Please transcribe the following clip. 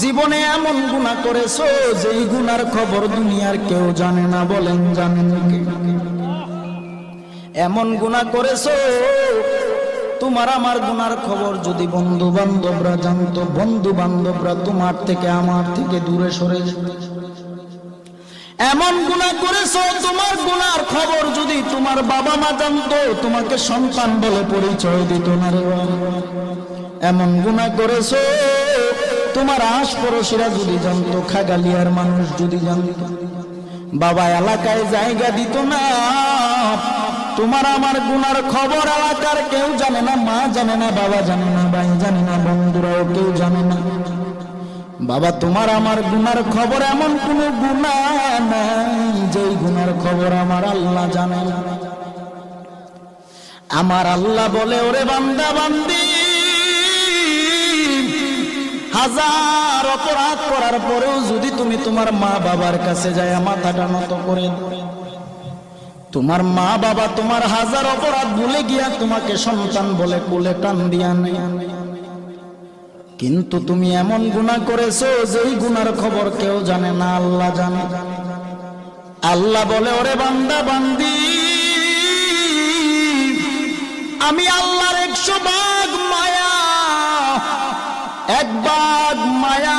জীবনে এমন গুনাহ করেছো যেই গুনার খবর দুনিয়ার কেউ জানে না, বলেন জানেন কে? এমন গুনাহ করেছো তোমার আমার গুনার খবর যদি বন্ধু বান্ধবরা জানতো, বন্ধু বান্ধবরা তোমার থেকে আমার থেকে দূরে সরে যেত। এমন গুনাহ করেছো তোমার গুনার খবর যদি তোমার বাবা মা জানতো, তোমাকে সন্তান বলে পরিচয় দিত না রে। এমন গুনাহ করেছো তোমার আশপাশিরা যদি জানতো, খাগালিয়ার মানুষ যদি জানতো, বাবা এলাকায় জায়গা দিত না। তোমার আমার গুনার খবর এলাকার কেউ জানে না, মা জানে না, বাবা জানে না, ভাই জানে না, বন্ধুরাও কেউ জানে না। বাবা তোমার আমার গুনার খবর এমন কোন গুনাহ নাই যেই গুনার খবর আমার আল্লাহ জানে না। আমার আল্লাহ বলে, ওরে বান্দা বান্দি, হাজার অপরাধ করার পরেও যদি তুমি তোমার মা বাবার কাছে যায় মাথাটা নত করে, তোমার মা বাবা তোমার হাজার অপরাধ ভুলে গিয়া তোমাকে সন্তান বলে কোলে টান দিয়া নেয়, কিন্তু তুমি এমন গুনাহ করেছো যেই গুনার খবর কেউ জানে না, আল্লাহ জানে। আল্লাহ বলে, ওরে বান্দা বান্দি, আমি আল্লাহর 100 ভাগ মায়া, 1 ভাগ মায়া